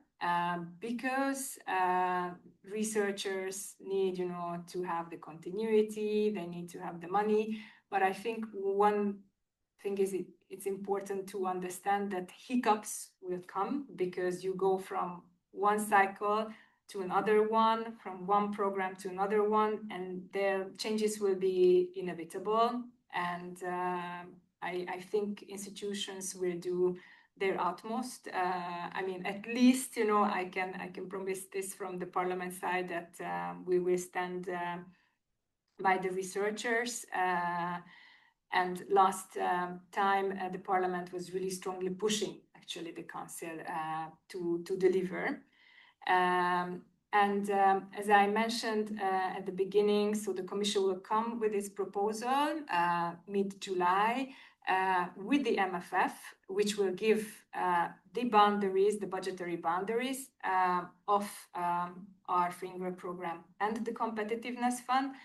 because researchers need, you know, to have the continuity, they need to have the money. But I think one thing is it's important to understand that hiccups will come because you go from one cycle to another one, from one program to another one, and their changes will be inevitable. And I think institutions will do their utmost. I mean, at least, you know, I can promise this from the Parliament side that we will stand by the researchers. And last time, the Parliament was really strongly pushing, actually, the Council to deliver. And as I mentioned at the beginning, so the Commission will come with its proposal mid-July with the MFF, which will give the boundaries, the budgetary boundaries of our framework program and the competitiveness fund.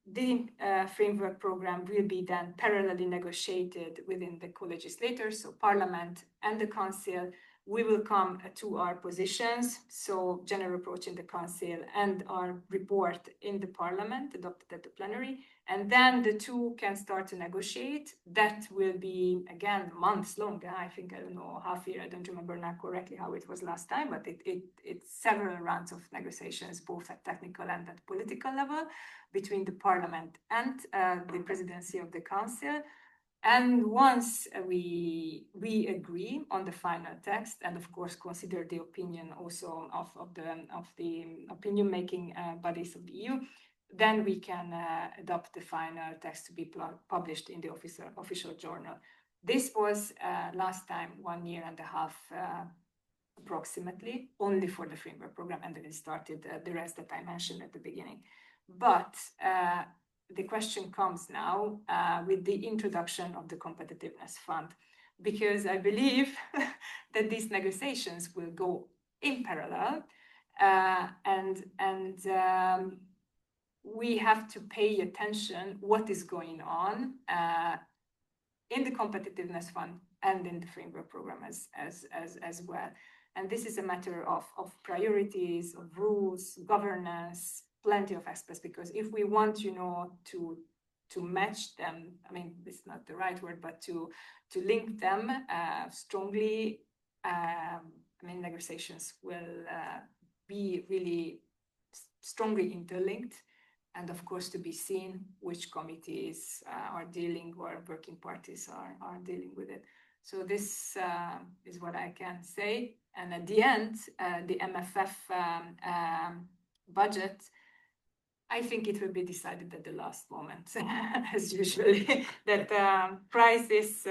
The framework program will be then parallelly negotiated within the co-legislators, so Parliament and the Council. We will come to our positions, so general approach in the Council and our report in the Parliament adopted at the plenary, and then the two can start to negotiate. That will be, again, months long. I think, I don't know, half year, I don't remember now correctly how it was last time, but it's several rounds of negotiations, both at technical and at political level, between the Parliament and the presidency of the Council. And once we agree on the final text, and of course consider the opinion also of the opinion-making bodies of the EU, then we can adopt the final text to be published in the official journal. This was last time 1.5 years approximately, only for the framework program, and then it started the rest that I mentioned at the beginning. But the question comes now with the introduction of the competitiveness fund, because I believe that these negotiations will go in parallel, and we have to pay attention what is going on in the competitiveness fund and in the framework program as well. And this is a matter of priorities, of rules, governance, plenty of aspects, because if we want, to match them, I mean, this is not the right word, but to link them strongly, I mean, negotiations will be really strongly interlinked, and of course to be seen which committees are dealing, or working parties are dealing with it. So this is what I can say. And at the end, the MFF budget, I think it will be decided at the last moment, as usually. That price is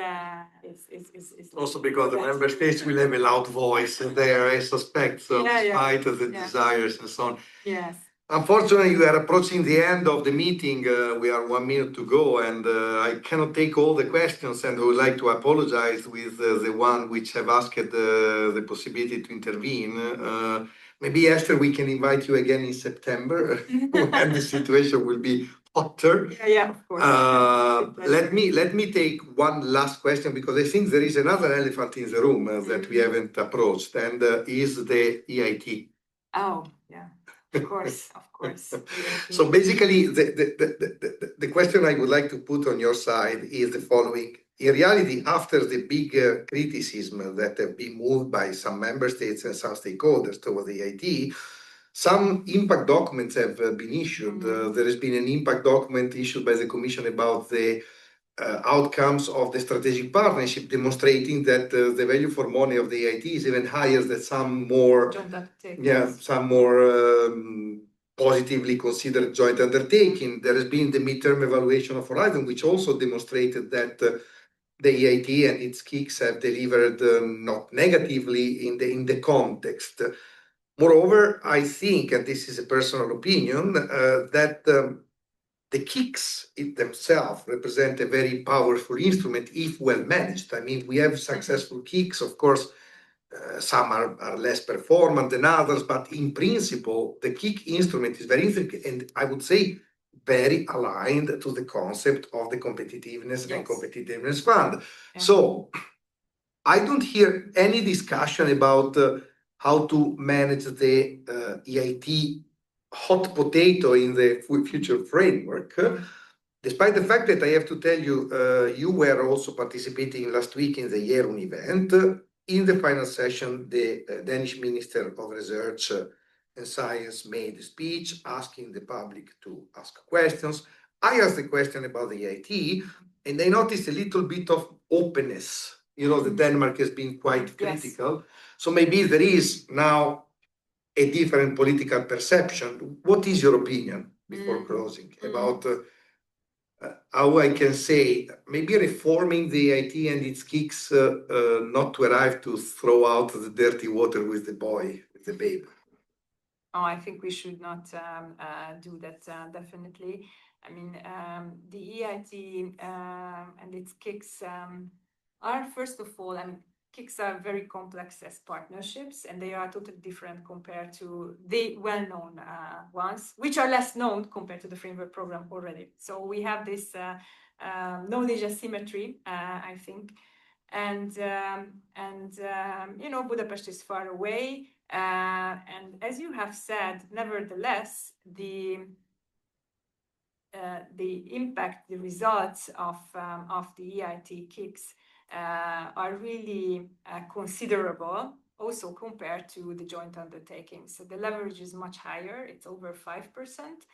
also because the member states will have a loud voice there, I suspect, so despite the desires and so on. Yes. Unfortunately, we are approaching the end of the meeting. We are 1 minute to go, and I cannot take all the questions, and I would like to apologize with the one which have asked the possibility to intervene. Maybe, Esther, we can invite you again in September when the situation will be hotter. Yeah, of course. Let me take one last question, because I think there is another elephant in the room that we haven't approached, and is the EIT. Oh, yeah. Of course. So basically, the question I would like to put on your side is the following. In reality, after the big criticism that have been moved by some member states and some stakeholders toward the EIT, some impact documents have been issued. There has been an impact document issued by the Commission about the outcomes of the strategic partnership, demonstrating that the value for money of the EIT is even higher than some more, positively considered joint undertaking. There has been the midterm evaluation of Horizon, which also demonstrated that the EIT and its KICs have delivered not negatively in the context. Moreover, I think, and this is a personal opinion, that the KICs in themselves represent a very powerful instrument if well managed. I mean, we have successful KICs, of course. Some are less performant than others, but in principle, the KIC instrument is very interesting, and I would say very aligned to the concept of the competitiveness and competitiveness fund. So I don't hear any discussion about how to manage the EIT hot potato in the future framework. Despite the fact that I have to tell you, you were also participating last week in the Yearun event. In the final session, the Danish Minister of Research and Science made a speech asking the public to ask questions. I asked a question about the EIT, and I noticed a little bit of openness. The Denmark has been quite critical. So maybe there is now a different political perception. What is your opinion, before closing, about how I can say, maybe reforming the EIT and its KICs, not to arrive to throw out the dirty water with the babe? Oh, I think we should not do that, definitely. I mean, the EIT and its KICs are, first of all, I mean, KICs are very complex as partnerships, and they are totally different compared to the well-known ones, which are less known compared to the framework program already. So we have this knowledge asymmetry, I think. And you know, Budapest is far away. And as you have said, nevertheless, the impact, the results of the EIT KICs are really considerable, also compared to the joint undertakings. So the leverage is much higher; it's over 5%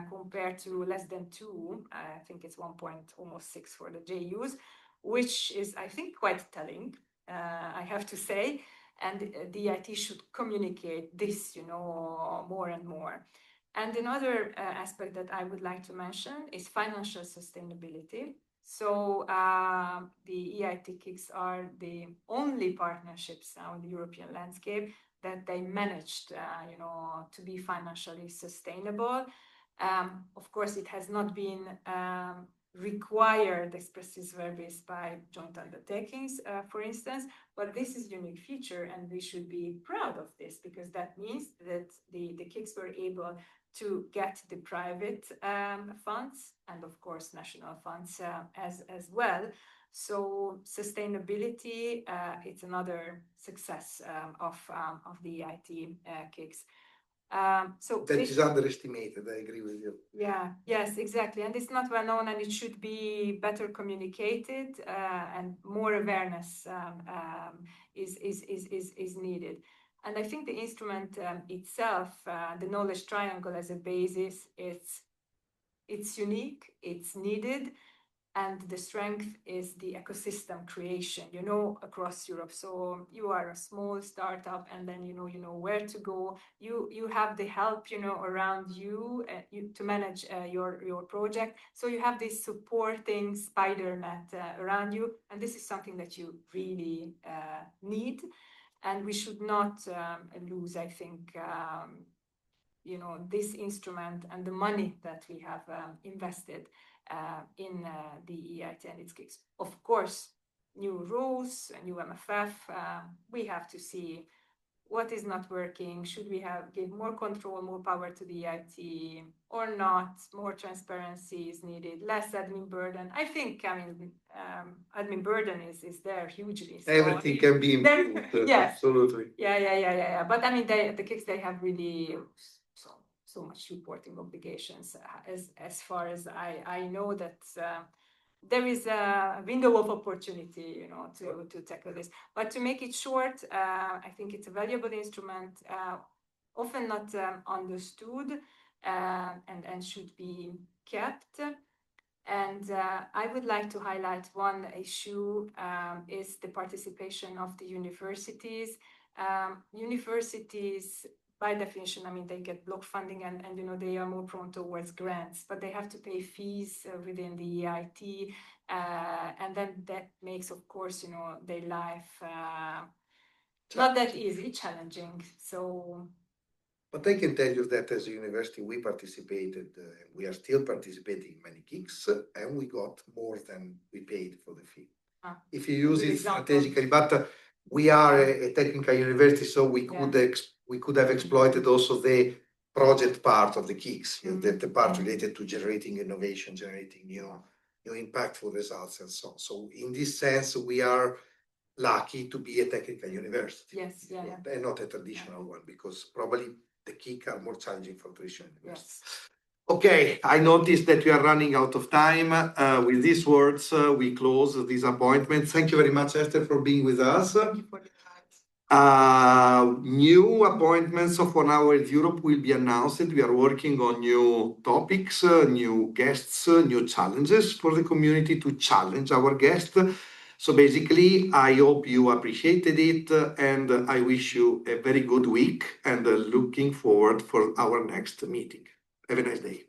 compared to less than 2. I think it's 1.6 for the JUs, which is, I think, quite telling. I have to say. And the EIT should communicate this, you know, more and more. And another aspect that I would like to mention is financial sustainability. So the EIT KICs are the only partnerships now in the European landscape that they managed, you know, to be financially sustainable. Of course, it has not been required expressis verbis by joint undertakings, for instance, but this is a unique feature, and we should be proud of this, because that means that the KICs were able to get the private funds and, of course, national funds as well. So sustainability, it's another success of the EIT KICs. So that is underestimated. I agree with you. Yeah, yes, exactly. And it's not well known, and it should be better communicated, and more awareness is needed. And I think the instrument itself, the knowledge triangle as a basis, it's unique, it's needed. And the strength is the ecosystem creation, you know, across Europe. So you are a small startup, and then you know where to go. You have the help, you know, around you, to manage your project. So you have this supporting spider net around you, and this is something that you really need. And we should not lose, I think, you know, this instrument and the money that we have invested in the EIT and its KICs. Of course, new rules, new MFF, we have to see what is not working. Should we give more control, more power to the EIT or not? More transparency is needed, less admin burden. I think, I mean, admin burden is there hugely. So everything can be improved. Yes. Absolutely. Yeah. But I mean, the KICs, they have really so much reporting obligations. As far as I know, that there is a window of opportunity, you know, to tackle this. But to make it short, I think it's a valuable instrument, often not understood, and should be kept. And I would like to highlight one issue, is the participation of the universities. Universities, by definition, I mean, they get block funding, and you know, they are more prone towards grants, but they have to pay fees within the EIT, and then that makes, of course, you know, their life not that easy, challenging. So, but I can tell you that as a university, we participated, we are still participating in many KICs, and we got more than we paid for the fee. If you use it strategically, but we are a technical university, so we could have exploited also the project part of the KICs, the part related to generating innovation, generating new impactful results, and so on. So in this sense, we are lucky to be a technical university. Yes, and not a traditional one, because probably the KIC are more challenging for traditional universities. Yes. Okay, I noticed that we are running out of time. With these words, we close this appointment. Thank you very much, Eszter, for being with us. Thank you for the time. New appointments of 1 Hour with Europe will be announced. We are working on new topics, new guests, new challenges for the community to challenge our guests. So basically, I hope you appreciated it, and I wish you a very good week, and looking forward for our next meeting. Have a nice day.